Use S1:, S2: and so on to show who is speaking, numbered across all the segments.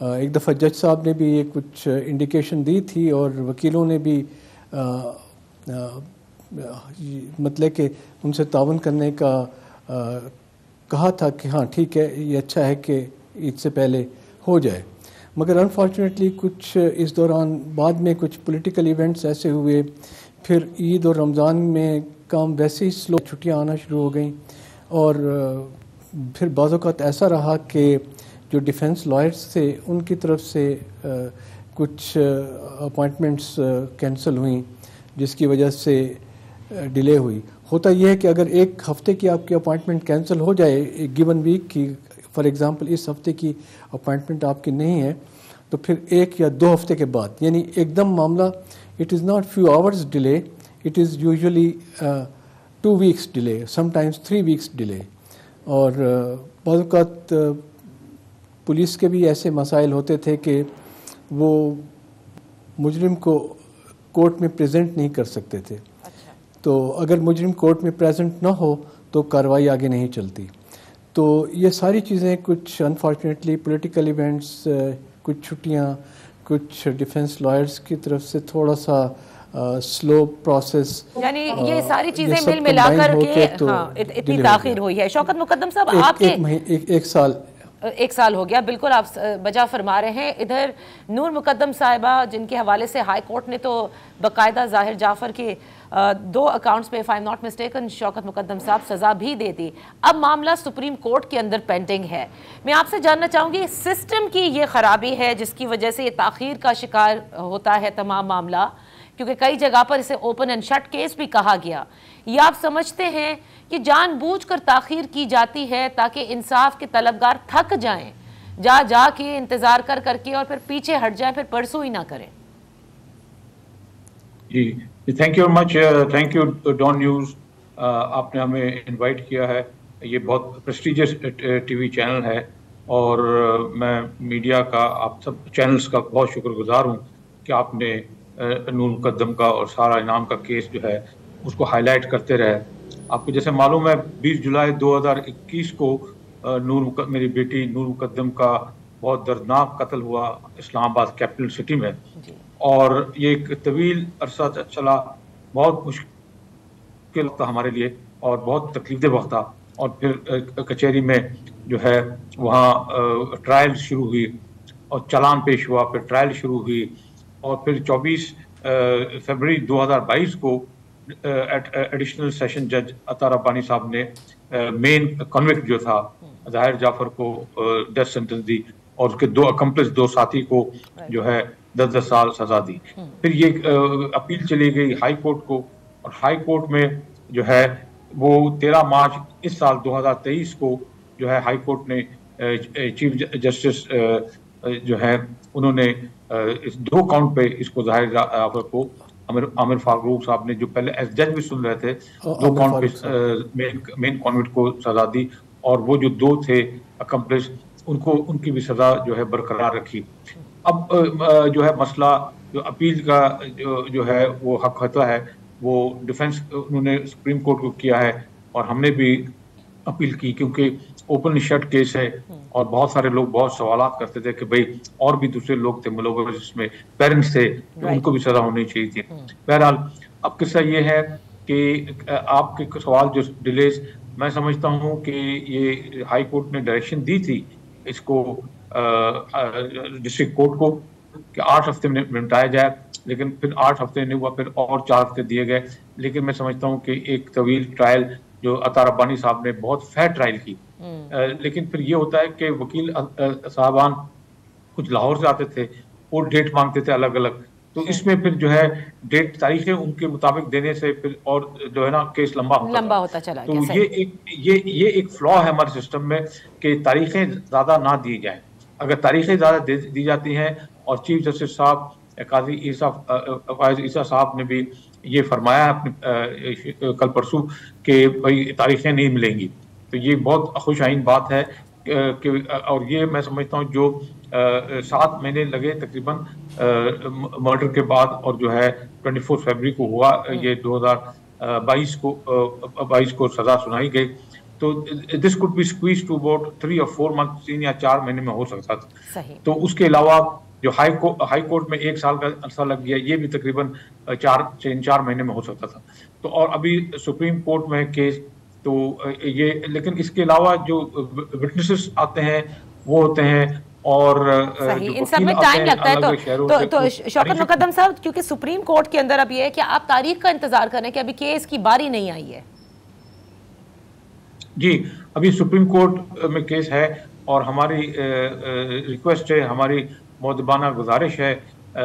S1: ایک دفعہ جج صاحب نے بھی یہ کچھ انڈیکیشن دی تھی اور وکیلوں نے بھی مطلب کہ ان سے تعاون کرنے کا کہا تھا کہ ہاں ٹھیک ہے یہ اچھا ہے کہ عید سے پہلے ہو جائے، مگر انفارچونیٹلی کچھ اس دوران بعد میں کچھ پولیٹیکل ایونٹس ایسے ہوئے، پھر عید اور رمضان میں کام ویسے ہی سلو، چھٹیاں آنا شروع ہو گئیں، اور پھر بعض اوقات ایسا رہا کہ جو ڈیفنس لائرز تھے ان کی طرف سے کچھ اپوائنٹمنٹس کینسل ہوئیں، جس کی وجہ سے ڈیلے ہوئی۔ ہوتا یہ ہے کہ اگر ایک ہفتے کی آپ کی اپوائنٹمنٹ کینسل ہو جائے ایک گیون ویک کی، فار ایگزامپل اس ہفتے کی اپوائنٹمنٹ آپ کی نہیں ہے، تو پھر 1 یا 2 ہفتے کے بعد، یعنی ایک دم معاملہ it is not few hours delay, it is usually 2 weeks delay, some times 3 weeks delay. اور بعض اوقات پولیس کے بھی ایسے مسائل ہوتے تھے کہ وہ مجرم کو کورٹ میں پریزنٹ نہیں کر سکتے تھے، تو اگر مجرم کورٹ میں پریزنٹ نہ ہو تو کارروائی آگے نہیں چلتی۔ تو یہ ساری چیزیں کچھ انفارچونیٹلی پولیٹیکل ایونٹس، کچھ چھٹیاں، کچھ ڈیفنس لائرز کی طرف سے تھوڑا سا سلو پروسیس،
S2: یعنی یہ ساری چیزیں مل ملا کر کے اتنی تاخیر ہوئی ہے۔ شوکت مقدم صاحب آپ کے ایک سال ہو گیا، بالکل آپ بجا فرما رہے ہیں۔ ادھر نور مقدم صاحبہ جن کے حوالے سے ہائی کورٹ نے تو باقاعدہ ظاہر جعفر کے 2 اکاؤنٹس پہ if I'm not mistaken شوکت مقدم صاحب سزا بھی دے دی، اب معاملہ سپریم کورٹ کے اندر پینڈنگ ہے۔ میں آپ سے جاننا چاہوں گی سسٹم کی یہ خرابی ہے جس کی وجہ سے یہ تاخیر کا شکار ہوتا ہے تمام معاملہ، کیونکہ کئی جگہ پر اسے اوپن اینڈ شٹ کیس بھی کہا گیا، یا آپ سمجھتے ہیں کہ جان بوجھ کر تاخیر کی جاتی ہے تاکہ انصاف کے طلبگار تھک جائیں، جا کے انتظار کر کے اور پھر پیچھے ہٹ جائیں، پھر پرسوں ہی نہ کریں؟
S3: جی thank you very much, thank you Dawn News, آپ نے ہمیں انوائٹ کیا ہے۔ یہ بہت پریسٹیجیس ٹی وی چینل ہے اور میں میڈیا کا، آپ سب چینلز کا بہت شکر گزار ہوں کہ آپ نے نور مقدم کا اور سارا انعام کا کیس جو ہے اس کو ہائی لائٹ کرتے رہے۔ آپ کو جیسے معلوم ہے 20 جولائی 2021 کو میری بیٹی نور مقدم کا بہت دردناک قتل ہوا اسلام آباد کیپٹل سٹی میں، اور یہ ایک طویل عرصہ چلا، بہت مشکل تھا ہمارے لیے اور بہت تکلیف دہ وقت تھا۔ اور پھر کچہری میں جو ہے وہاں ٹرائل شروع ہوئی اور چلان پیش ہوا، پھر ٹرائل شروع ہوئی، اور پھر 24 فروری 2022 کو ایڈیشنل سیشن جج عطا ربانی صاحب نے مین کنوکٹ جو تھا ظاہر جعفر کو ڈیتھ سینٹنس دی، اور اس کے 2 اکمپلس 2 ساتھی کو جو ہے 10 سال سزا دی۔ پھر یہ اپیل چلی گئی ہائی کورٹ کو، اور ہائی کورٹ میں جو ہے وہ 13 مارچ اس سال 2023 کو جو ہے ہائی کورٹ نے چیف جسٹس جو ہے انہوں نے اس 2 کاؤنٹ پہ اس کو ظاہر جعفر کو عامر فاروق صاحب نے جو پہلے ایز جج بھی سن رہے تھے 2 کاؤنٹ پہ مین کنوکٹ کو سزا دی، اور وہ جو 2 تھے اکمپلس ان کی بھی سزا جو ہے برقرار رکھی۔ اب جو ہے مسئلہ جو اپیل کا جو ہے وہ حق ہوتا ہے، وہ ڈیفنس انہوں نے سپریم کورٹ کو کیا ہے، اور ہم نے بھی اپیل کی، کیونکہ اوپن شٹ کیس ہے اور بہت سارے لوگ بہت سوالات کرتے تھے کہ بھئی اور بھی دوسرے لوگ تھے ملوث، جس میں پیرنٹس تھے، ان کو بھی سزا ہونی چاہیے تھی۔ بہرحال اب قصہ یہ ہے کہ آپ کے سوال جو ڈیلیز، میں سمجھتا ہوں کہ یہ ہائی کورٹ نے ڈائریکشن دی تھی اس کو ڈسٹرکٹ کورٹ کو کہ 8 ہفتے میں نمٹایا جائے، لیکن پھر 8 ہفتے نہیں ہوا، پھر اور 4 ہفتے دیے گئے۔ لیکن میں سمجھتا ہوں کہ ایک طویل ٹرائل جو عطا ربانی صاحب نے بہت فیئر ٹرائل کی، لیکن پھر یہ ہوتا ہے کہ وکیل صاحبان کچھ لاہور سے آتے تھے، وہ ڈیٹ مانگتے تھے الگ الگ، تو اس میں پھر جو ہے ڈیٹ تاریخیں ان کے مطابق دینے سے پھر اور جو ہے نا کیس لمبا ہوتا چلا گیا۔ تو یہ ایک فلا ہے ہمارے سسٹم میں کہ تاریخیں زیادہ نہ دی جائیں۔ اگر تاریخیں زیادہ دی جاتی ہیں، اور چیف جسٹس صاحب قاضی فائز عیسیٰ صاحب نے بھی یہ فرمایا اپنے کل پرسوں کہ بھائی تاریخیں نہیں ملیں گی، تو یہ بہت خوش آئین بات ہے کہ، اور یہ میں سمجھتا ہوں جو 7 مہینے لگے تقریباً مرڈر کے بعد، اور جو ہے 24 فروری کو ہوا، یہ 2022 کو سزا سنائی گئی، تو this code be squeeze to about 3 or 4 months 3 یا 4 مہینے میں ہو سکتا تھا. تو اس کے علاوہ جو ہائی کورٹ میں 1 سال کا عرصہ لگ گیا یہ بھی تقریباً 4 مہینے میں ہو سکتا تھا. تو اور ابھی سپریم کورٹ میں کیس تو یہ, لیکن اس کے علاوہ جو وٹنسز آتے ہیں وہ ہوتے ہیں اور
S2: ان سب میں ٹائم لگتا ہے. تو شوکت مقدم صاحب کیونکہ سپریم کورٹ کے اندر اب یہ ہے کہ آپ تاریخ کا انتظار کریں کہ ابھی کیس کی باری نہیں آئی ہے.
S3: جی ابھی سپریم کورٹ میں کیس ہے اور ہماری ریکویسٹ ہے, ہماری مؤدبانہ گزارش ہے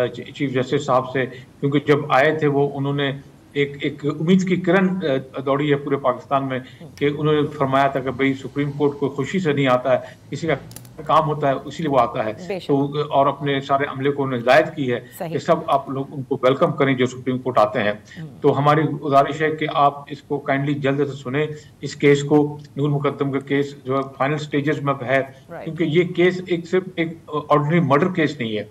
S3: چیف جسٹس صاحب سے, کیونکہ جب آئے تھے وہ انہوں نے ایک امید کی کرن دوڑی ہے پورے پاکستان میں کہ انہوں نے فرمایا تھا کہ بھئی سپریم کورٹ کو خوشی سے نہیں آتا ہے, کسی کا کام ہوتا ہے اسی لیے وہ آتا ہے. تو اور اپنے سارے عملے کو انہوں نے ہدایت کی ہے کہ سب آپ لوگ ان کو ویلکم کریں جو سپریم کورٹ آتے ہیں. تو ہماری گزارش ہے کہ آپ اس کو کائنڈلی جلد سے سنیں اس کیس کو. نور مقدم کا کیس جو ہے فائنل سٹیجز میں ہے, کیونکہ یہ کیس صرف ایک آرڈنری مرڈر کیس نہیں ہے.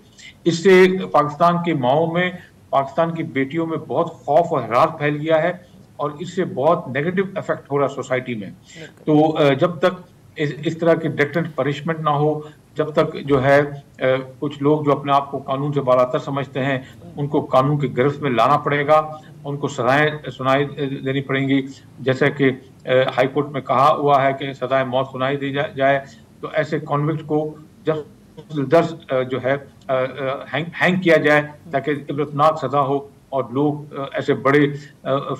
S3: اس سے پاکستان کی ماؤں میں, پاکستان کی بیٹیوں میں بہت خوف اور حراس پھیل گیا ہے اور اس سے بہت نیگیٹو افیکٹ ہو رہا ہے سوسائٹی میں. تو جب تک اس طرح کی ڈیٹرنٹ پنشمنٹ نہ ہو, جب تک جو ہے کچھ لوگ جو اپنے آپ کو قانون سے بالاتر سمجھتے ہیں ان کو قانون کی گرفت میں لانا پڑے گا, ان کو سزائیں دینی پڑیں گی. جیسا کہ ہائی کورٹ میں کہا ہوا ہے کہ سزائے موت سنائی دی جائے, تو ایسے کانوکٹ کو جب جو ہے ہینگ کیا جائے تاکہ عبرتناک سزا ہو اور لوگ ایسے بڑے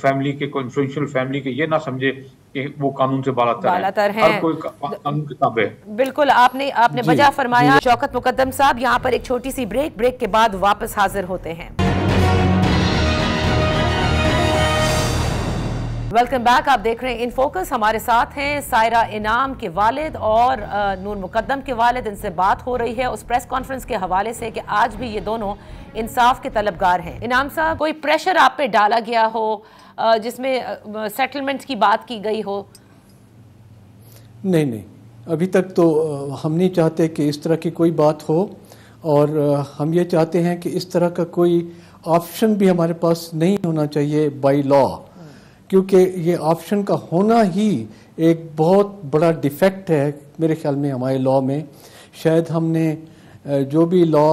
S3: فیملی کے, کوئی انفلوئنشل فیملی کے یہ نہ سمجھے کہ وہ قانون سے بالاتر ہیں. ہر کوئی قانون کے تابع ہے.
S2: بالکل آپ نے بجا فرمایا. شوکت مقدم صاحب یہاں پر ایک چھوٹی سی بریک کے بعد واپس حاضر ہوتے ہیں. Welcome back. آپ دیکھ رہے ہیں ان فوکس. ہمارے ساتھ ہیں سائرہ انعام کے والد اور نور مقدم کے والد. ان سے بات ہو رہی ہے اس پریس کانفرنس کے حوالے سے کہ آج بھی یہ دونوں انصاف کے طلبگار ہیں. انعام صاحب کوئی پریشر آپ پہ ڈالا گیا ہو جس میں سیٹلمنٹ کی بات کی گئی ہو؟
S1: نہیں, ابھی تک تو ہم نہیں چاہتے کہ اس طرح کی کوئی بات ہو, اور ہم یہ چاہتے ہیں کہ اس طرح کا کوئی آپشن بھی ہمارے پاس نہیں ہونا چاہیے بائی لا, کیونکہ یہ آپشن کا ہونا ہی ایک بہت بڑا ڈیفیکٹ ہے میرے خیال میں ہمارے لا میں. شاید ہم نے جو بھی لا,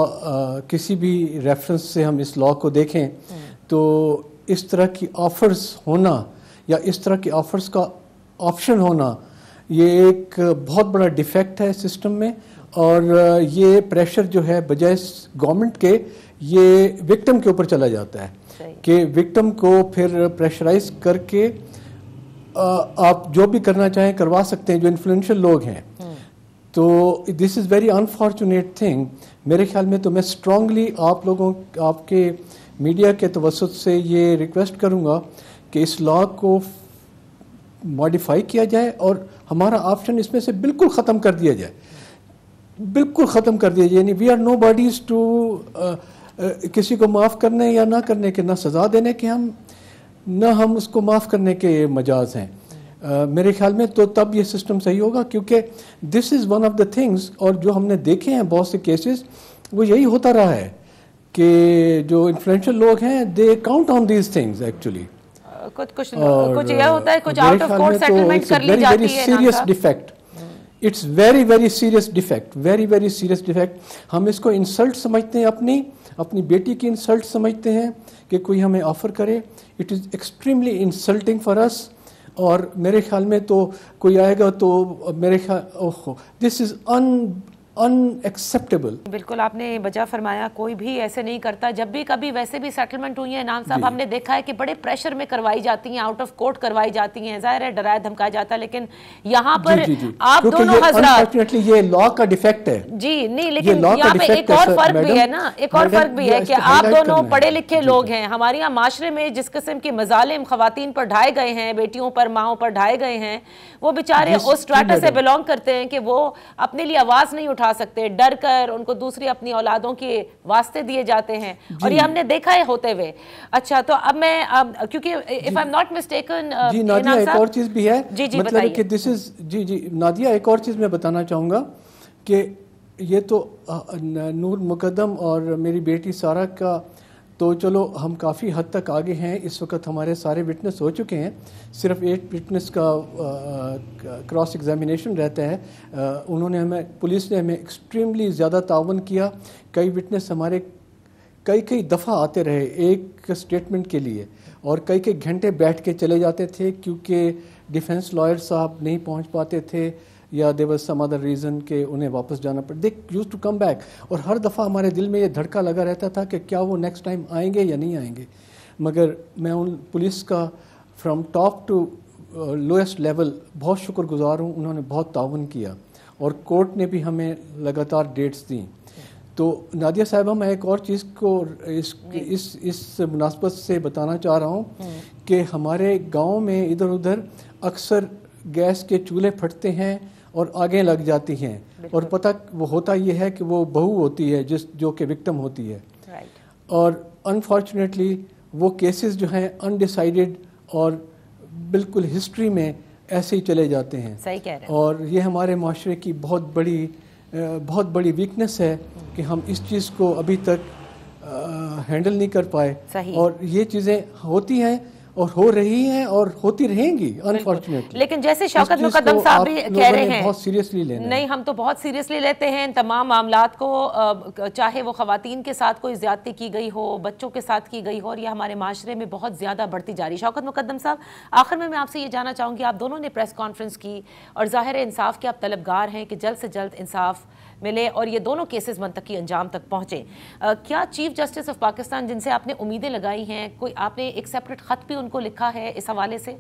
S1: کسی بھی ریفرنس سے ہم اس لا کو دیکھیں تو اس طرح کی آفرز ہونا یا اس طرح کی آفرز کا آپشن ہونا یہ ایک بہت بڑا ڈیفیکٹ ہے سسٹم میں. اور یہ پریشر جو ہے بجائے گورنمنٹ کے یہ وکٹم کے اوپر چلا جاتا ہے کہ وکٹم کو پھر پریشرائز کر کے آپ جو بھی کرنا چاہیں کروا سکتے ہیں جو انفلوئنشل لوگ ہیں. تو دس از ویری انفارچونیٹ تھنگ. میرے خیال میں تو میں اسٹرانگلی آپ کے میڈیا کے توسط سے یہ ریکویسٹ کروں گا کہ اس لا کو ماڈیفائی کیا جائے اور ہمارا آپشن اس میں سے بالکل ختم کر دیا جائے, بالکل ختم کر دیا جائے. یعنی we are no bodies to کسی کو معاف کرنے یا نہ کرنے کے, نہ سزا دینے کے ہم, نہ ہم اس کو معاف کرنے کے مجاز ہیں. میرے خیال میں تو تب یہ سسٹم صحیح ہوگا, کیونکہ this is one of the things. اور جو ہم نے دیکھے ہیں بہت سے کیسز وہ یہی ہوتا رہا ہے کہ جو انفلوئنشل لوگ ہیں they count on these things actually.
S2: کچھ یہ ہوتا ہے, کچھ آؤٹ آف کورٹ سیٹلمنٹ کر لی جاتی ہے.
S1: Serious defect, it's very very serious defect, very very serious defect. ہم اس کو انسلٹ سمجھتے ہیں, اپنی بیٹی کی انسلٹ سمجھتے ہیں کہ کوئی ہمیں آفر کرے. It is extremely insulting for us. اور میرے خیال میں تو کوئی آئے گا تو میرے خیال دس از ان ایکسیپٹیبل.
S2: بالکل آپ نے بجا فرمایا, کوئی بھی ایسے نہیں کرتا. جب بھی کبھی ویسے بھی سیٹلمنٹ ہوئی ہیں نام صاحب, ہم نے دیکھا ہے کہ بڑے پریشر میں کروائی جاتی ہیں, آؤٹ آف کورٹ کروائی جاتی ہیں. ظاہر ہے ڈرایا دھمکایا جاتا ہے, لیکن یہاں پر آپ دونوں حضرات
S1: یہ لا کا ڈیفیکٹ ہے.
S2: جی نہیں, لیکن یہاں پہ ایک اور فرق بھی ہے نا, ایک اور فرق بھی ہے کہ آپ دونوں پڑھے لکھے لوگ ہیں. ہمارے یہاں معاشرے میں جس قسم کے مظالم خواتین پر ڈھائے گئے ہیں, بیٹیوں پر, ماؤں پر ڈھائے گئے ہیں, وہ بیچارے اس اسٹریٹا سے بلونگ کرتے ہیں کہ وہ اپنے لیے آواز نہیں اٹھا سکتے, ڈر کر ان کو دوسری اپنی اولادوں کے واسطے دیے جاتے ہیں. اور یہ ہم نے دیکھا ہے ہوتے ہوئے. اچھا تو اب میں کیونکہ if I'm not mistaken
S1: جی نادیہ ایک اور چیز بھی ہے,
S2: مطلب
S1: کہ this is جی نادیہ ایک اور چیز میں بتانا چاہوں گا کہ یہ تو نور مقدم اور میری بیٹی سارہ کا تو چلو ہم کافی حد تک آگے ہیں. اس وقت ہمارے سارے وٹنس ہو چکے ہیں, صرف 8 وٹنس کا کراس ایگزامینیشن رہتا ہے. انہوں نے ہمیں, پولیس نے ہمیں ایکسٹریملی زیادہ تعاون کیا. کئی وٹنس ہمارے کئی دفعہ آتے رہے ایک اسٹیٹمنٹ کے لیے, اور کئی گھنٹے بیٹھ کے چلے جاتے تھے کیونکہ ڈیفینس لائر صاحب نہیں پہنچ پاتے تھے, یا there was some other reason کہ انہیں واپس جانا پڑا. they used to come back, اور ہر دفعہ ہمارے دل میں یہ دھڑکا لگا رہتا تھا کہ کیا وہ نیکسٹ ٹائم آئیں گے یا نہیں آئیں گے. مگر میں ان پولیس کا from top to lowest level بہت شکر گزار ہوں. انہوں نے بہت تعاون کیا, اور کورٹ نے بھی ہمیں لگاتار ڈیٹس دیں. تو نادیہ صاحبہ, میں ایک اور چیز کو اس مناسبت سے بتانا چاہ رہا ہوں کہ ہمارے گاؤں میں ادھر ادھر اکثر گیس کے چولہے پھٹتے ہیں اور آگیں لگ جاتی ہیں, اور پتہ وہ ہوتا یہ ہے کہ وہ بہو ہوتی ہے جو کہ وکٹم ہوتی ہے. اور انفارچونیٹلی وہ کیسز جو ہیں انڈیسائیڈڈ اور بالکل ہسٹری میں ایسے ہی چلے جاتے ہیں.
S2: صحیح کہہ رہے ہیں.
S1: اور یہ ہمارے معاشرے کی بہت بڑی ویکنس ہے کہ ہم اس چیز کو ابھی تک ہینڈل نہیں کر پائے. اور یہ چیزیں ہوتی ہیں اور ہو رہی ہیں اور ہوتی رہیں گی انفارچونیٹلی.
S2: لیکن جیسے شوکت مقدم صاحب بھی کہہ رہے ہیں,
S1: بہت سیریسلی لینا.
S2: نہیں, ہم تو بہت سیریسلی لیتے ہیں ان تمام معاملات کو, چاہے وہ خواتین کے ساتھ کوئی زیادتی کی گئی ہو, بچوں کے ساتھ کی گئی ہو, اور یہ ہمارے معاشرے میں بہت زیادہ بڑھتی جا رہی. شوکت مقدم صاحب, آخر میں آپ سے یہ جاننا چاہوں گی, آپ دونوں نے پریس کانفرنس کی اور ظاہر انصاف کے آپ طلبگار ہیں کہ جلد سے جلد انصاف ملے اور یہ دونوں کیسز منطقی انجام تک پہنچے. کیا چیف جسٹس آف پاکستان جن سے آپ نے امیدیں لگائی ہیں, کوئی آپ نے ایک سیپریٹ خط بھی ان کو لکھا ہے اس حوالے سے؟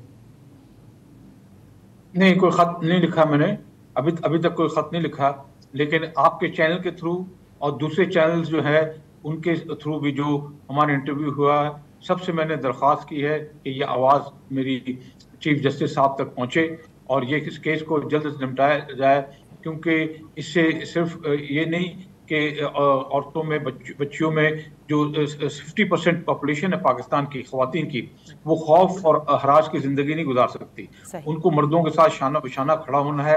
S3: نہیں, کوئی خط نہیں لکھا میں نے, ابھی تک کوئی خط نہیں لکھا. لیکن آپ کے چینل کے تھرو اور دوسرے چینلز جو ہے ان کے تھرو بھی جو ہمارا انٹرویو ہوا ہے, سب سے میں نے درخواست کی ہے کہ یہ آواز میری چیف جسٹس صاحب تک پہنچے اور یہ اس کیس کو جلد سے نمٹایا جائے. کیونکہ اس سے صرف یہ نہیں کہ عورتوں میں, بچیوں میں جو 50% پاپولیشن ہے پاکستان کی خواتین کی, وہ خوف اور ہراس کی زندگی نہیں گزار سکتی. ان کو مردوں کے ساتھ شانہ بشانہ کھڑا ہونا ہے.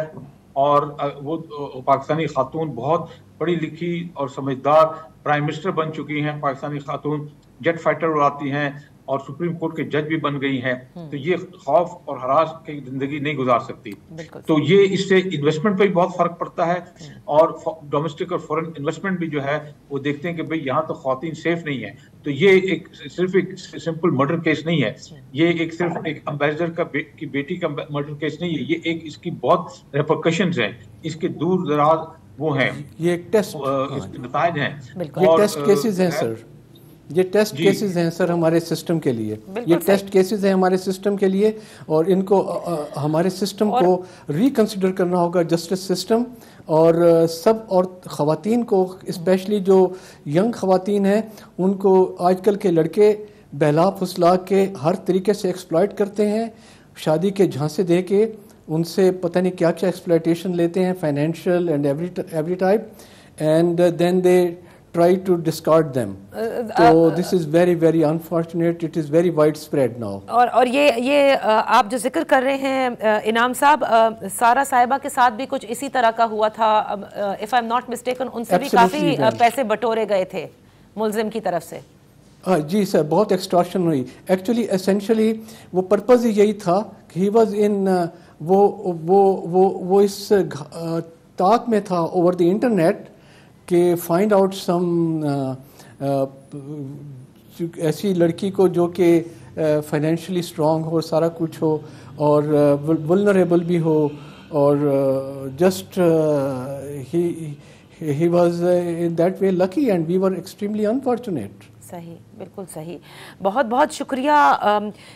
S3: اور وہ پاکستانی خاتون بہت پڑھی لکھی اور سمجھدار پرائم منسٹر بن چکی ہیں. پاکستانی خاتون جیٹ فائٹر اڑاتی ہیں اور سپریم کورٹ کے جج بھی بن گئی ہیں. تو یہ خوف اور ہراس کی زندگی نہیں گزار سکتی. تو یہ اس سے انویسٹمنٹ پہ بھی بہت فرق پڑتا ہے, اور ڈومیسٹک اور فورن انویسٹمنٹ بھی جو ہے وہ دیکھتے ہیں کہ بھئی یہاں تو خواتین سیف نہیں ہے. تو یہ صرف ایک سمپل مرڈر کیس نہیں ہے, یہ صرف ایک امبیسڈر کی بیٹی کا مرڈر کیس نہیں ہے, یہ ایک اس کی بہت ریپرکشنز ہیں, اس کے دور دراز وہ ہیں,
S1: یہ ایک ٹیسٹ
S3: نتائج ہیں,
S1: یہ ٹیسٹ کیسز ہیں سر. یہ ٹیسٹ کیسز ہیں سر ہمارے سسٹم کے لیے, یہ ٹیسٹ کیسز ہیں ہمارے سسٹم کے لیے, اور ان کو ہمارے سسٹم کو ریکنسیڈر کرنا ہوگا, جسٹس سسٹم. اور سب اور خواتین کو, اسپیشلی جو ینگ خواتین ہیں, ان کو آج کل کے لڑکے بہلا پھسلا کے ہر طریقے سے ایکسپلائٹ کرتے ہیں, شادی کے جھانسے دے کے ان سے پتہ نہیں کیا کیا ایکسپلائٹیشن لیتے ہیں, financial and every type, and then they try to discard them. So this is very very unfortunate. It is very widespread now.
S2: اور یہ آپ جو ذکر کر رہے ہیں انعام صاحب, سارہ صاحبہ کے ساتھ بھی کچھ اسی طرح کا ہوا تھا, if I'm not mistaken, ان سے بھی کافی پیسے بٹورے گئے تھے ملزم کی طرف سے.
S1: جی سر, بہت ایکسٹارشن ہوئی. ایکچولی اسینشلی وہ پرپز ہی یہی تھا کہ ہی واز ان وہ اس طاق میں تھا اوور دی انٹرنیٹ کہ فائنڈ آؤٹ سم ایسی لڑکی کو جو کہ فائنینشلی اسٹرانگ ہو, سارا کچھ ہو, اور ولنریبل بھی ہو, اور just he was in that way lucky and we were extremely unfortunate.
S2: صحیح, بالکل صحیح. بہت بہت شکریہ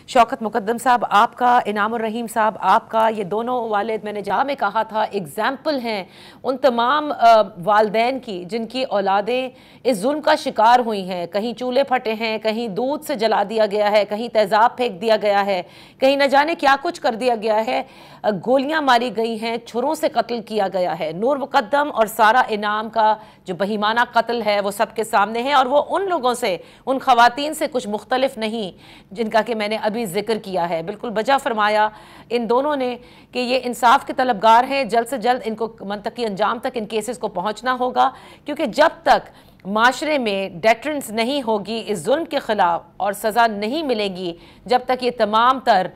S2: شوکت مقدم صاحب آپ کا, انعام الرحیم صاحب آپ کا. یہ دونوں والد میں نے جہاں میں کہا تھا ایگزامپل ہیں ان تمام والدین کی جن کی اولادیں اس ظلم کا شکار ہوئی ہیں. کہیں چولہے پھٹے ہیں, کہیں دودھ سے جلا دیا گیا ہے, کہیں تیزاب پھینک دیا گیا ہے, کہیں نہ جانے کیا کچھ کر دیا گیا ہے, گولیاں ماری گئی ہیں, چھروں سے قتل کیا گیا ہے. نور مقدم اور سارہ انعام کا جو بہیمانہ قتل ہے وہ سب کے سامنے ہے, اور وہ ان لوگوں سے, ان خواتین سے کچھ مختلف نہیں جن کا کہ میں نے ابھی ذکر کیا ہے. بالکل بجا فرمایا ان دونوں نے کہ یہ انصاف کے طلبگار ہیں, جلد سے جلد ان کو منطقی انجام تک ان کیسز کو پہنچنا ہوگا, کیونکہ جب تک معاشرے میں ڈیٹرنس نہیں ہوگی اس ظلم کے خلاف اور سزا نہیں ملے گی جب تک یہ تمام تر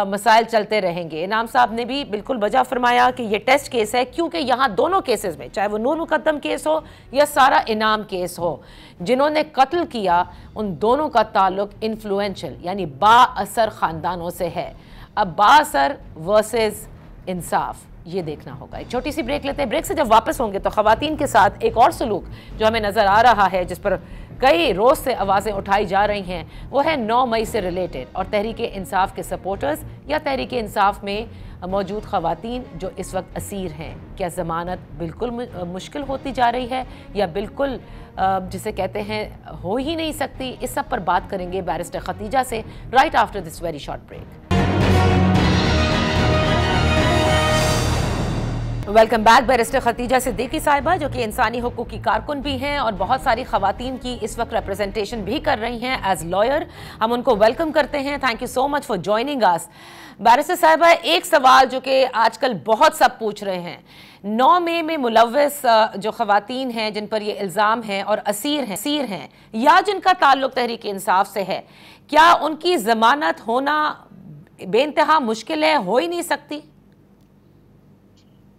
S2: مسائل چلتے رہیں گے. انعام صاحب نے بھی بالکل وجہ فرمایا کہ یہ ٹیسٹ کیس ہے کیونکہ یہاں دونوں کیسز میں, چاہے وہ نور مقدم کیس ہو یا سارا انعام کیس ہو, جنہوں نے قتل کیا ان دونوں کا تعلق انفلوئنشل یعنی با اثر خاندانوں سے ہے. اب با اثر ورسز انصاف یہ دیکھنا ہوگا. ایک چھوٹی سی بریک لیتے ہیں. بریک سے جب واپس ہوں گے تو خواتین کے ساتھ ایک اور سلوک جو ہمیں نظر آ رہا ہے, جس پر کئی روز سے آوازیں اٹھائی جا رہی ہیں, وہ ہے 9 مئی سے ریلیٹڈ, اور تحریک انصاف کے سپورٹرز یا تحریک انصاف میں موجود خواتین جو اس وقت اسیر ہیں, کیا ضمانت بالکل مشکل ہوتی جا رہی ہے یا بالکل جسے کہتے ہیں ہو ہی نہیں سکتی. اس سب پر بات کریں گے بیرسٹر خدیجہ سے right after this very short break. Welcome back. Barrister Khadija Siddiqui صاحبہ جو کہ انسانی حقوق کی کارکن بھی ہیں اور بہت ساری خواتین کی اس وقت ریپرزنٹیشن بھی کر رہی ہیں ایز لائر. ہم ان کو ویلکم کرتے ہیں. Thank you so much for joining us. Barrister صاحبہ, ایک سوال جو کہ آج کل بہت سب پوچھ رہے ہیں, 9 مئی میں ملوث جو خواتین ہیں جن پر یہ الزام ہے اور اسیر ہیں یا جن کا تعلق تحریک انصاف سے ہے, کیا ان کی ضمانت ہونا بے انتہا مشکل ہے, ہو ہی نہیں سکتی؟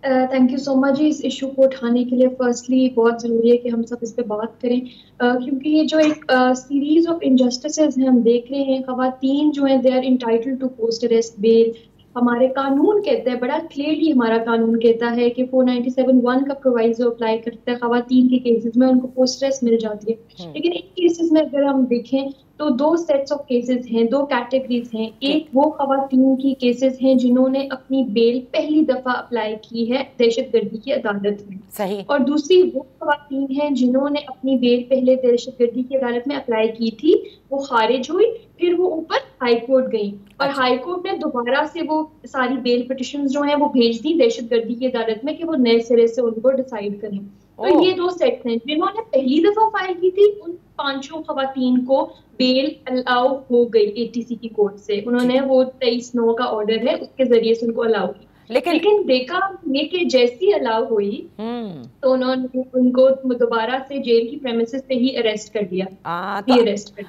S4: Thank you so much. اس ایشو کو اٹھانے کے لیے فرسٹلی بہت ضروری ہے کہ ہم سب اس پہ بات کریں, کیونکہ یہ جو ایک سیریز آف انجسٹسز ہیں ہم دیکھ رہے ہیں. خواتین جو ہیں they are entitled to post arrest bail. ہمارے قانون کہتا ہے, بڑا کلیئرلی ہمارا قانون کہتا ہے کہ 497(1) کا پرووائزو اپلائی کرتا ہے خواتین کے کیسز میں, ان کو پوسٹ اریسٹ مل جاتی ہے. لیکن ان کیسز میں اگر ہم دیکھیں تو 2 سیٹس آف کیسز ہیں, 2 کیٹیگریز ہیں. ایک وہ خواتین کی کیسز ہیں جنہوں نے اپنی بیل پہلی دفعہ اپلائی کی ہے دہشت گردی کی عدالت میں,
S2: صحیح,
S4: اور دوسری وہ خواتین ہیں جنہوں نے اپنی بیل پہلے دہشت گردی کی عدالت میں اپلائی کی تھی, وہ خارج ہوئی, پھر وہ اوپر ہائی کورٹ گئی اور ہائی کورٹ نے دوبارہ سے وہ ساری بیل پٹیشنز جو ہیں وہ بھیج دی دہشت گردی کی عدالت میں کہ وہ نئے سرے سے ان کو ڈیسائیڈ کریں. تو یہ 2 سیٹس ہیں. جنہوں نے پہلی دفعہ فائل کی تھی ان 5 خواتین کو بیل الاؤ ہو گئی ATC کی کورٹ سے. انہوں نے وہ 23/9 کا آرڈر ہے اس کے ذریعے سے ان کو الاؤ کی. لیکن دیکھا یہ کہ جیسی الاؤ ہوئی تو انہوں نے ان کو دوبارہ سے جیل کی پریمیسز پہ ہی اریسٹ کر دیا.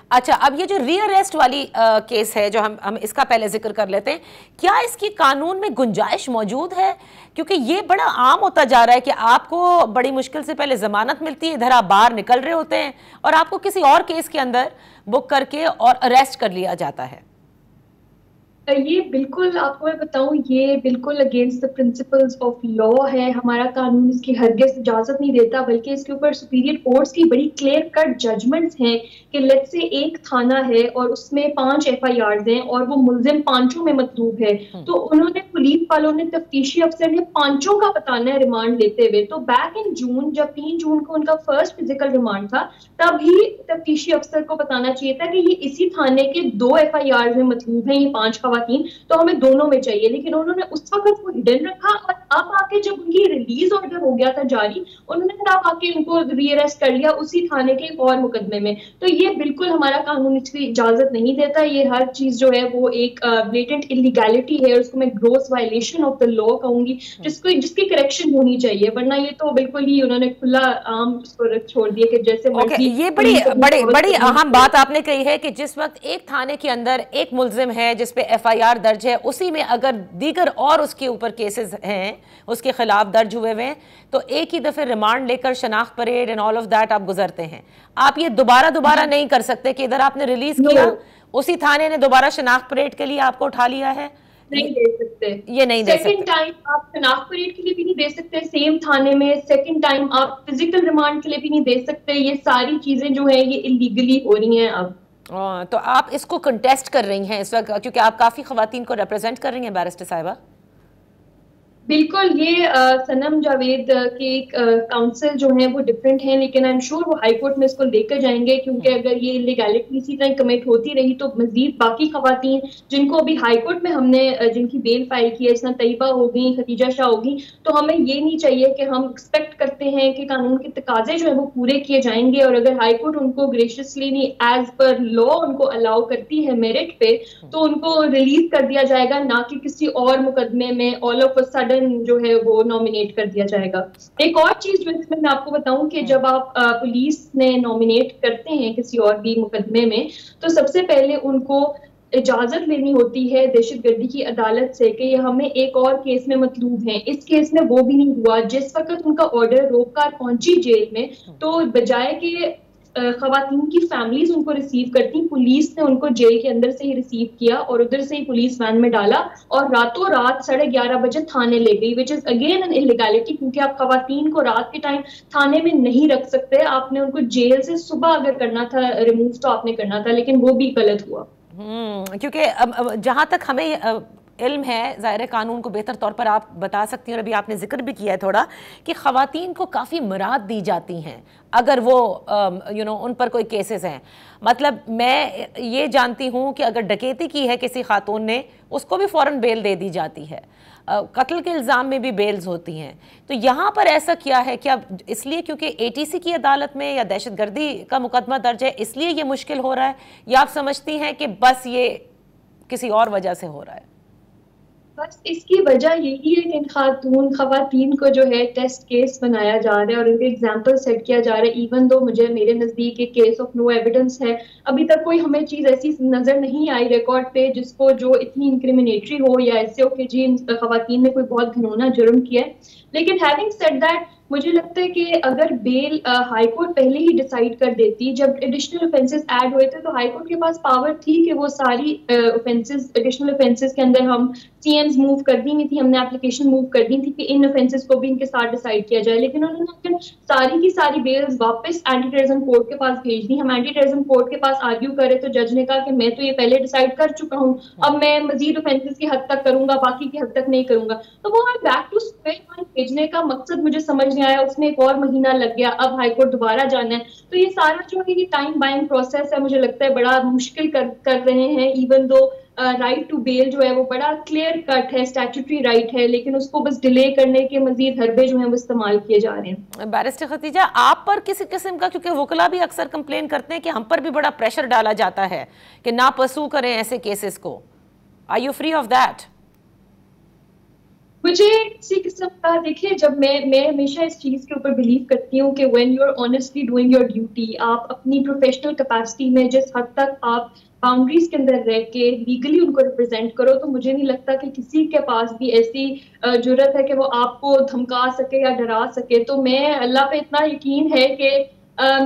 S2: اچھا, اب یہ جو ری اریسٹ والی کیس ہے جو ہم اس کا پہلے ذکر کر لیتے ہیں, کیا اس کی قانون میں گنجائش موجود ہے؟ کیونکہ یہ بڑا عام ہوتا جا رہا ہے کہ آپ کو بڑی مشکل سے پہلے ضمانت ملتی ہے, ادھر آپ باہر نکل رہے ہوتے ہیں اور آپ کو کسی اور کیس کے اندر بک کر کے اور اریسٹ کر لیا جاتا ہے.
S4: یہ بالکل آپ کو میں بتاؤں, یہ بالکل against the principles of law ہے. ہمارا قانون اس کی ہرگز اجازت نہیں دیتا, بلکہ اس کے اوپر سپیریئر کورٹس کی بڑی کلیئر کٹ ججمنٹس ہیں کہ لیٹ سے ایک تھانہ ہے اور اس میں 5 FIRs ہیں اور وہ ملزم 5 میں مطلوب ہے, تو انہوں نے پولیس والوں نے تفتیشی افسر نے 5 کا بتانا ہے ریمانڈ لیتے ہوئے. تو بیک ان جون, جب 3 جون کو ان کا فرسٹ فزیکل ریمانڈ تھا, تب ہی تفتیشی افسر کو بتانا چاہیے تھا کہ یہ اسی تھانے کے 2 FIRs میں مطلوب ہیں, یہ 5 خواتین, تو ہمیں دونوں میں چاہیے. لیکن انہوں نے اس وقت وہ ہڈن رکھا, اور اب آ کے جب ان کی ریلیز آرڈر ہو گیا تھا جاری, انہوں نے تب آ کے ان کو ری اریسٹ کر لیا اسی تھانے کے ایک اور مقدمے میں. تو یہ بالکل ہمارا قانون اس کی اجازت نہیں دیتا. یہ ہر چیز جو ہے وہ ایک بلیٹنٹ انلیگیلٹی ہے, اس کو میں گروس وائلیشن آف دا لا کہوں گی, جس کی کریکشن ہونی چاہیے, ورنہ یہ تو بالکل ہی انہوں نے کھلا عام اس کو چھوڑ دیا کہ جیسے مرضی.
S2: یہ بڑی اہم بات آپ نے کہی ہے کہ جس وقت ایک تھانے کے اندر ایک ملزم ہے جس پہ FIR درج ہے, اسی میں اگر دیگر اور اس کے اوپر کیسز ہیں اس کے خلاف درج ہوئے ہوئے, تو ایک ہی دفعہ ریمانڈ لے کر شناخت parade and all of that آپ گزرتے ہیں. آپ یہ دوبارہ نہیں کر سکتے کہ ادھر آپ نے ریلیز کیا, اسی تھانے نے دوبارہ شناخت پریڈ کے لیے آپ کو اٹھا لیا ہے,
S4: نہیں دے سکتے.
S2: یہ نہیں دے سکتے.
S4: سیکنڈ ٹائم آپ شناخت پریڈ کے لیے بھی نہیں دے سکتے سیم تھانے میں, سیکنڈ ٹائم آپ فزیکل ریمانڈ کے لیے بھی نہیں دے سکتے. یہ ساری چیزیں جو ہیں یہ انلیگلی ہو رہی ہیں اب.
S2: تو آپ اس کو کنٹیسٹ کر رہی ہیں اس وقت, کیونکہ آپ کافی خواتین کو ریپرزینٹ کر رہی ہیں بیرسٹر صاحبہ.
S4: بالکل, یہ سنم جاوید کے کاؤنسل جو ہیں وہ ڈفرینٹ ہیں, لیکن آئی ایم شیور وہ ہائی کورٹ میں اس کو لے کر جائیں گے, کیونکہ اگر یہ انلیگیلٹی اسی طرح کمٹ ہوتی رہی تو مزید باقی خواتین جن کو ابھی ہائی کورٹ میں ہم نے جن کی بیل فائل کی ہے, جس طرح طیبہ ہوگی, خدیجہ شاہ ہوگی, تو ہمیں یہ نہیں چاہیے کہ ہم ایکسپیکٹ کرتے ہیں کہ قانون کے تقاضے جو ہیں وہ پورے کیے جائیں گے, اور اگر ہائی کورٹ ان کو گریشیسلی نہیں ایز پر لا ان کو الاؤ کرتی ہے میرٹ پہ, تو ان کو ریلیز کر دیا جائے گا, نہ کہ کسی اور مقدمے میں آل آف اے سڈن فوراً جو ہے وہ نامینیٹ کر دیا جائے گا. ایک اور چیز جو اس میں آپ کو بتاؤں کہ جب آپ پولیس نے نامینیٹ کرتے ہیں کسی اور بھی مقدمے میں تو سب سے پہلے ان کو اجازت لینی ہوتی ہے دہشت گردی کی عدالت سے کہ یہ ہمیں ایک اور کیس میں مطلوب ہیں. اس کیس میں وہ بھی نہیں ہوا. جس وقت ان کا آرڈر روک کر پہنچی جیل میں تو بجائے کہ خواتین کی فیملیز ان کو ریسیو کرتی, پولیس نے ان کو جیل کے اندر سے ہی ریسیو کیا اور ادھر سے ہی پولیس وین میں ڈالا اور راتوں رات 11:30 بجے تھانے لے گئی, وچ از اگین این انلیگلٹی, کیونکہ آپ خواتین کو رات کے ٹائم تھانے میں نہیں رکھ سکتے. آپ نے ان کو جیل سے صبح اگر کرنا تھا ریموو تو آپ نے کرنا تھا, لیکن وہ بھی غلط ہوا.
S2: کیونکہ جہاں تک ہمیں علم ہے, ظاہر قانون کو بہتر طور پر آپ بتا سکتی ہیں, اور ابھی آپ نے ذکر بھی کیا ہے تھوڑا کہ خواتین کو کافی مراد دی جاتی ہیں اگر وہ ان پر کوئی کیسز ہیں. مطلب میں یہ جانتی ہوں کہ اگر ڈکیتی کی ہے کسی خاتون نے, اس کو بھی فوراً بیل دے دی جاتی ہے, قتل کے الزام میں بھی بیلز ہوتی ہیں. تو یہاں پر ایسا کیا ہے, کیا اس لیے کیونکہ ATC کی عدالت میں یا دہشت گردی کا مقدمہ درج ہے اس لیے یہ مشکل ہو رہا ہے, یا آپ سمجھتی ہیں کہ بس یہ کسی اور وجہ سے ہو رہا ہے؟
S4: بس اس کی وجہ یہی ہے کہ خواتین کو جو ہے ٹیسٹ کیس بنایا جا رہا ہے اور ان کے ایگزامپل سیٹ کیا جا رہا ہے. ایون دو میرے نزدیک ایک کیس آف نو ایویڈنس ہے, ابھی تک کوئی ہمیں چیز ایسی نظر نہیں آئی ریکارڈ پہ جس کو جو اتنی انکریمنیٹری ہو یا ایسے ہو کہ جی خواتین نے کوئی بہت گھنونا جرم کیا ہے. لیکن ہیونگ سیڈ دیٹ مجھے لگتا ہے کہ اگر بیل ہائی کورٹ پہلے ہی ڈیسائیڈ کر دیتی, جب ایڈیشنل اوفینسز ایڈ ہوئے تھے تو ہائی کورٹ کے پاس پاور تھی کہ وہ ساری اوفینسز ایڈیشنل اوفینسز کے اندر ہم CMs موو کر دی تھی, ہم نے اپلیکیشن موو کر دی تھی کہ ان اوفینسز کو بھی ان کے ساتھ ڈیسائیڈ کیا جائے. لیکن انہوں نے ساری کی ساری بیلز واپس اینٹی ٹیررزم کورٹ کے پاس بھیج دی. ہم اینٹی ٹیررزم کورٹ کے پاس آرگیو کرے تو جج نے کہا کہ میں تو یہ پہلے ڈیسائیڈ کر چکا ہوں, اب میں مزید اوفینسز کی حد تک کروں گا, باقی کی حد تک نہیں کروں گا. تو وہ بیک ٹو اسکوائر ون بھیجنے کا مقصد مجھے سمجھ نہیں آیا. اس میں ایک اور مہینہ لگ گیا, اب ہائی کورٹ دوبارہ جانا ہے. تو یہ سارا جو ہے یہ ٹائم بائنگ پروسیس ہے, مجھے لگتا ہے بڑا مشکل کر رہے ہیں. ایون دو رائٹ ٹو بیل جو ہے وہ بڑا کلیئر کٹ ہے, اسٹیچوٹری رائٹ ہے, لیکن اس کو بس ڈیلے کرنے کے مزید حربے جو ہیں وہ استعمال کیے جا رہے ہیں.
S2: بیرسٹر ختیجہ, آپ پر کسی قسم کا, کیونکہ وکلا بھی اکثر کمپلین کرتے ہیں کہ ہم پر بھی بڑا پریشر ڈالا جاتا ہے کہ نہ پرسو کریں ایسے کیسز کو, are you free of that?
S4: مجھے کسی قسم کا, دیکھیے جب میں ہمیشہ اس چیز کے اوپر بلیو کرتی ہوں کہ when you are honestly doing your duty, آپ اپنی پروفیشنل کیپیسٹی میں جس حد تک آپ باؤنڈریز کے اندر رہ کے لیگلی ان کو ریپرزینٹ کرو, تو مجھے نہیں لگتا کہ کسی کے پاس بھی ایسی جرت ہے کہ وہ آپ کو دھمکا سکے یا ڈرا سکے. تو میں اللہ پہ اتنا یقین ہے کہ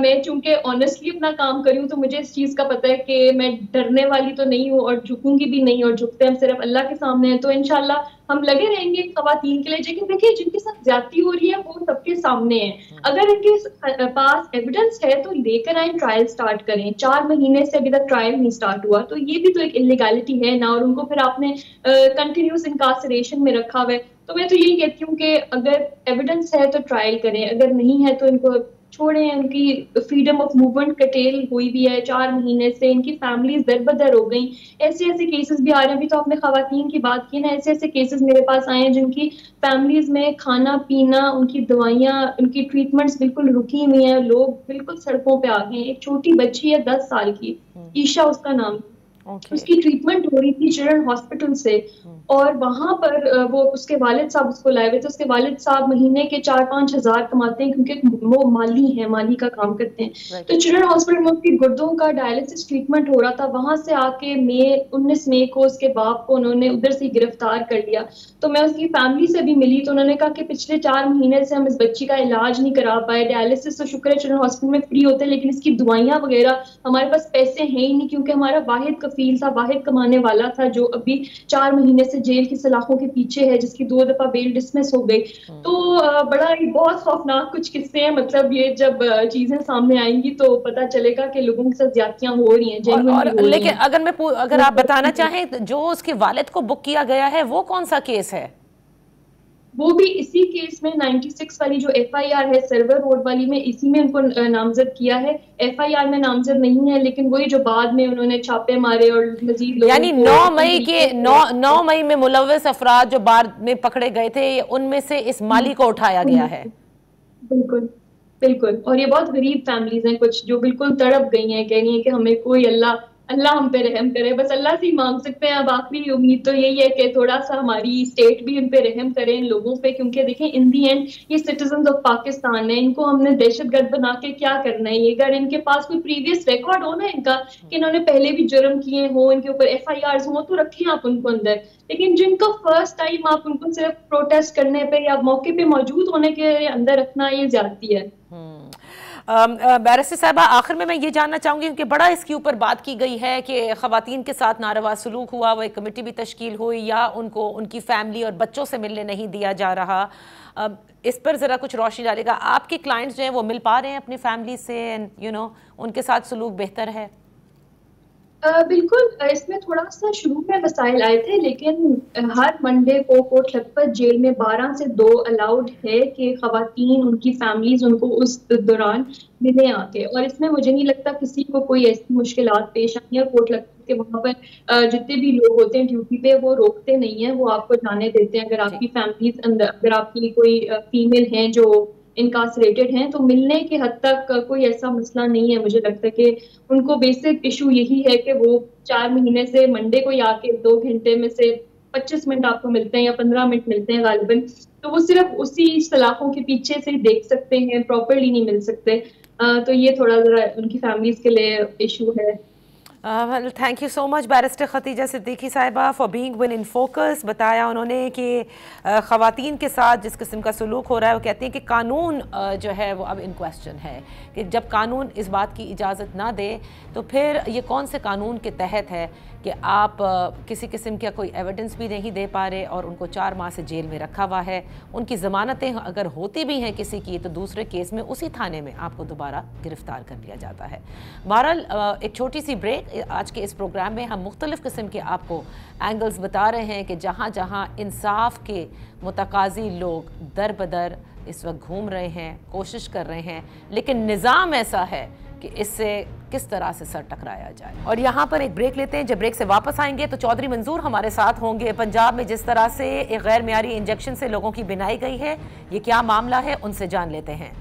S4: میں چونکہ آنیسٹلی اپنا کام کری ہوں تو مجھے اس چیز کا پتہ ہے کہ میں ڈرنے والی تو نہیں ہوں اور جھکوں گی بھی نہیں, اور جھکتے ہم صرف اللہ کے سامنے ہیں. تو انشاءاللہ ہم لگے رہیں گے خواتین کے لیے. لیکن دیکھیے جن کے ساتھ زیادتی ہو رہی ہے وہ سب کے سامنے ہے, اگر ان کے پاس ایویڈنس ہے تو لے کر آئیں, ٹرائل سٹارٹ کریں. 4 مہینے سے ابھی تک ٹرائل نہیں سٹارٹ ہوا, تو یہ بھی تو ایک انلیگلٹی ہے نا, اور ان کو پھر آپ نے کنٹینیوس انکارسریشن میں رکھا ہوا ہے. تو میں تو یہی کہتی ہوں کہ اگر ایویڈنس ہے تو ٹرائل کریں, اگر نہیں ہے تو ان کو چھوڑیں. ان کی فریڈم آف موومنٹ کٹیل ہوئی بھی ہے 4 مہینے سے, ان کی فیملیز در بدر ہو گئیں. ایسے کیسز بھی آ رہے ہیں, ابھی تو آپ نے خواتین کی بات کی نا, ایسے کیسز میرے پاس آئے ہیں جن کی فیملیز میں کھانا پینا, ان کی دوائیاں, ان کی ٹریٹمنٹس بالکل رکی ہوئی ہیں. لوگ بالکل سڑکوں پہ آ گئے ہیں. ایک چھوٹی بچی ہے 10 سال کی, عیشا اس کا نام, اس کی ٹریٹمنٹ ہو رہی تھی چلڈرن ہاسپٹل سے, اور وہاں پر وہ اس کے والد صاحب اس کو لائے ہوئے تھے. اس کے والد صاحب مہینے کے 4-5 ہزار کماتے ہیں کیونکہ وہ مالی ہیں, مالی کا کام کرتے ہیں. تو چلڈرن ہاسپٹل میں اس کی گردوں کا ڈائلسس ٹریٹمنٹ ہو رہا تھا. وہاں سے آ کے 19 مئی کو اس کے باپ کو انہوں نے ادھر سے گرفتار کر لیا. تو میں اس کی فیملی سے بھی ملی تو انہوں نے کہا کہ پچھلے 4 مہینے سے ہم اس بچی کا علاج نہیں کرا پائے. ڈائلسس تو شکر ہے چلڈرن ہاسپٹل میں فری ہوتے ہیں, لیکن اس کی دوائیاں وغیرہ ہمارے پاس پیسے ہیں ہی نہیں, کیونکہ ہمارا واحد کفیل تھا, واحد کمانے والا تھا, جو ابھی 4 مہینے سے جیل کی سلاخوں کے پیچھے ہے, جس کی 2 دفعہ بیل ڈسمس ہو گئی. تو بڑا ہی بہت خوفناک کچھ قصے ہیں. مطلب یہ جب چیزیں سامنے آئیں گی تو پتہ چلے گا کہ لوگوں کے ساتھ زیادتیاں ہو رہی ہیں.
S2: لیکن اگر آپ بتانا چاہیں جو اس کے والد کو بک کیا گیا ہے وہ کون سا کیس ہے؟
S4: وہ بھی اسی کیس میں 96 والی جو FIR ہے سرور روڈ والی میں, اسی میں ان کو نامزد کیا ہے. FIR میں نامزد نہیں ہے, لیکن وہی جو بعد میں انہوں نے چھاپے مارے اور مزید لوگوں
S2: یعنی 9 مئی میں ملوث افراد جو بعد میں پکڑے گئے تھے, ان میں سے اس مالی کو اٹھایا گیا ہے.
S4: بالکل بالکل, اور یہ بہت غریب فیملیز ہیں کچھ جو بالکل تڑپ گئی ہیں, کہہ رہی ہیں کہ ہمیں کوئی اللہ اللہ ہم پہ رحم کرے، بس اللہ سے ہی مانگ سکتے ہیں. اب آخری امید تو یہی ہے کہ تھوڑا سا ہماری اسٹیٹ بھی ان پہ رحم کرے، ان لوگوں پہ، کیونکہ دیکھیں ان دی اینڈ یہ سٹیزنز آف پاکستان ہیں، ان کو ہم نے دہشت گرد بنا کے کیا کرنا ہے؟ یہ اگر ان کے پاس کوئی پریویس ریکارڈ ہو نا ان کا کہ انہوں نے پہلے بھی جرم کیے ہوں، ان کے اوپر FIRs ہوں تو رکھیں آپ ان کو اندر. لیکن جن کا فرسٹ ٹائم آپ ان کو صرف پروٹیسٹ کرنے پہ یا موقع پہ موجود ہونے کے اندر رکھنا، یہ زیادتی ہے.
S2: بیرسٹر صاحبہ آخر میں یہ جاننا چاہوں گی کہ بڑا اس کے اوپر بات کی گئی ہے کہ خواتین کے ساتھ ناروا سلوک ہوا، وہ ایک کمیٹی بھی تشکیل ہوئی یا ان کو ان کی فیملی اور بچوں سے ملنے نہیں دیا جا رہا. اس پر ذرا کچھ روشنی ڈالے گا. آپ کے کلائنٹس جو ہیں وہ مل پا رہے ہیں اپنی فیملی سے، ان کے ساتھ سلوک بہتر ہے؟
S4: بالکل، اس میں تھوڑا سا شروع میں مسائل آئے تھے، لیکن ہر منڈے کو کوٹ لکھپت جیل میں 12 سے 2 الاؤڈ ہے کہ خواتین ان کی فیملیز ان کو اس دوران ملیں آ کے. اور اس میں مجھے نہیں لگتا کسی کو کوئی ایسی مشکلات پیش آئی ہیں. کوٹ لکھپت کے وہاں پر جتنے بھی لوگ ہوتے ہیں ڈیوٹی پہ وہ روکتے نہیں ہیں، وہ آپ کو جانے دیتے ہیں. اگر آپ کی فیملیز اگر آپ کی کوئی فیمیل ہیں جو انکارسریٹڈ ہیں تو ملنے کے حد تک کوئی ایسا مسئلہ نہیں ہے. مجھے لگتا ہے کہ ان کو بیسک ایشو یہی ہے کہ وہ 4 مہینے سے منڈے کو آ کے 2 گھنٹے میں سے 25 منٹ آپ کو ملتے ہیں یا 15 منٹ ملتے ہیں غالباً، تو وہ صرف اسی سلاخوں کے پیچھے سے دیکھ سکتے ہیں، پراپرلی نہیں مل سکتے. تو یہ تھوڑا ذرا ان کی فیملیز کے لیے ایشو ہے.
S2: Well, thank you so much barrister Khatija Siddiqui صاحبہ for being in focus. بتایا انہوں نے کہ خواتین کے ساتھ جس قسم کا سلوک ہو رہا ہے، وہ کہتے ہیں کہ قانون جو ہے وہ اب ان کویسچن ہے، کہ جب قانون اس بات کی اجازت نہ دے تو پھر یہ کون سے قانون کے تحت ہے کہ آپ کسی قسم کا کوئی ایویڈنس بھی نہیں دے پا رہے اور ان کو 4 ماہ سے جیل میں رکھا ہوا ہے. ان کی ضمانتیں اگر ہوتی بھی ہیں کسی کی تو دوسرے کیس میں اسی تھانے میں آپ کو دوبارہ گرفتار کر لیا جاتا ہے. بہرحال ایک چھوٹی سی بریک. آج کے اس پروگرام میں ہم مختلف قسم کے آپ کو اینگلز بتا رہے ہیں کہ جہاں جہاں انصاف کے متقاضی لوگ در بدر اس وقت گھوم رہے ہیں، کوشش کر رہے ہیں، لیکن نظام ایسا ہے کہ اس سے کس طرح سے سر ٹکرایا جائے. اور یہاں پر ایک بریک لیتے ہیں. جب بریک سے واپس آئیں گے تو چودھری منظور ہمارے ساتھ ہوں گے. پنجاب میں جس طرح سے ایک غیر معیاری انجیکشن سے لوگوں کی بنائی گئی ہے، یہ کیا معاملہ ہے، ان سے جان لیتے ہیں.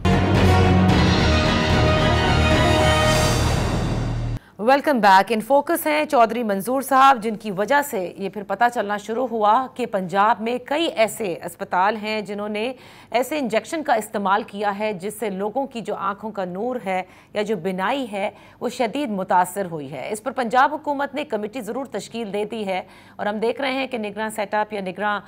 S2: Welcome back. ان فوکس ہیں چودھری منظور صاحب، جن کی وجہ سے یہ پھر پتہ چلنا شروع ہوا کہ پنجاب میں کئی ایسے اسپتال ہیں جنہوں نے ایسے انجیکشن کا استعمال کیا ہے جس سے لوگوں کی جو آنکھوں کا نور ہے یا جو بینائی ہے وہ شدید متاثر ہوئی ہے. اس پر پنجاب حکومت نے کمیٹی ضرور تشکیل دے دی ہے اور ہم دیکھ رہے ہیں کہ نگراں سیٹ اپ یا نگراں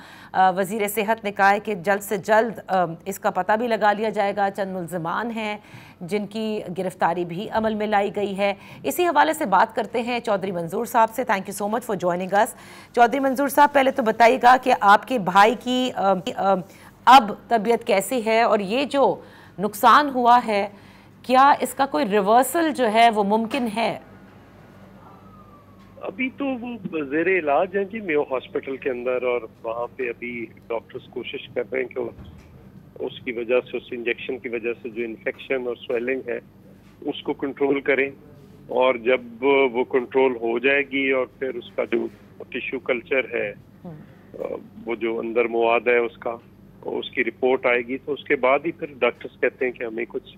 S2: وزیر صحت نے کہا ہے کہ جلد سے جلد اس کا پتہ بھی لگا لیا جائے گا. چند ملزمان ہیں جن کی گرفتاری بھی عمل میں لائی گئی ہے. اسی حوالے سے بات کرتے ہیں چودھری منظور صاحب سے. Thank you so much for joining us. Chaudhry Manzoor صاحب، پہلے تو بتائیے گا کہ آپ کے بھائی کی اب طبیعت کیسی ہے اور یہ جو نقصان ہوا ہے کیا اس کا کوئی ریورسل جو ہے وہ ممکن ہے؟
S5: ابھی تو وہ زیر علاج ہیں جی میو ہاسپٹل کے اندر، اور وہاں پہ ابھی ڈاکٹرز کوشش کر رہے ہیں کہ اس کی وجہ سے، اس انجیکشن کی وجہ سے جو انفیکشن اور سویلنگ ہے اس کو کنٹرول کریں. اور جب وہ کنٹرول ہو جائے گی اور پھر اس کا جو ٹیشو کلچر ہے، وہ جو اندر مواد ہے اس کی رپورٹ آئے گی، تو اس کے بعد ہی پھر ڈاکٹرز کہتے ہیں کہ ہمیں کچھ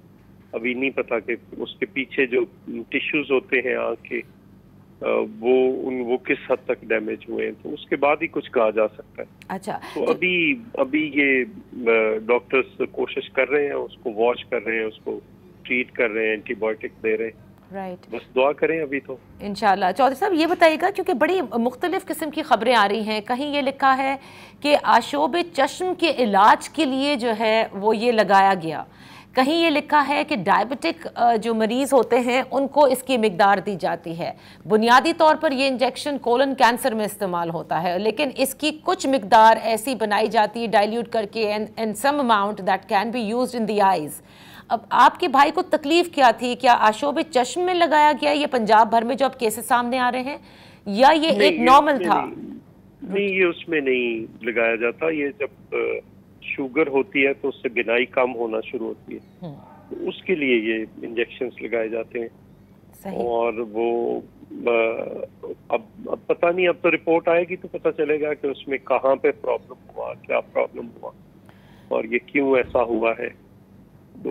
S5: ابھی نہیں پتا کہ اس کے پیچھے جو ٹیشوز ہوتے ہیں آنکھ کے وہ کس حد تک ڈیمیج ہوئے ہیں، تو اس کے بعد ہی کچھ کہا جا سکتا ہے.
S2: اچھا،
S5: تو ابھی یہ ڈاکٹرز کوشش کر رہے ہیں، اس کو واچ کر رہے ہیں، اس کو ٹریٹ کر رہے ہیں، اینٹی بایوٹک دے رہے ہیں.
S2: رائٹ،
S5: بس دعا کریں ابھی تو
S2: انشاءاللہ. چودھری صاحب یہ بتائیے گا، کیونکہ بڑی مختلف قسم کی خبریں آ رہی ہیں. کہیں یہ لکھا ہے کہ آشوب چشم کے علاج کے لیے جو ہے وہ یہ لگایا گیا، کہیں یہ لکھا ہے کہ ڈائبٹک جو مریض ہوتے ہیں ان کو اس کی مقدار دی جاتی ہے. بنیادی طور پر یہ انجیکشن کولن کینسر میں استعمال ہوتا ہے، لیکن اس کی کچھ مقدار ایسی بنائی جاتی ہے ڈائلیوٹ کر کے، and some amount that can be used in the eyes. اب آپ کے بھائی کو تکلیف کیا تھی؟ کیا آشوب چشم میں لگایا گیا یہ پنجاب بھر میں جو اب کیسز سامنے آ رہے ہیں، یا یہ ایک نارمل تھا؟
S5: نہیں، یہ اس میں نہیں لگایا جاتا. یہ جب شوگر ہوتی ہے تو اس سے بینائی کم ہونا شروع ہوتی ہے، اس کے لیے یہ انجیکشنز لگائے جاتے ہیں. اور وہ اب پتہ نہیں، اب تو رپورٹ آئے گی تو پتہ چلے گا کہ اس میں کہاں پہ پرابلم ہوا، کیا پرابلم ہوا اور یہ کیوں ایسا ہوا ہے. تو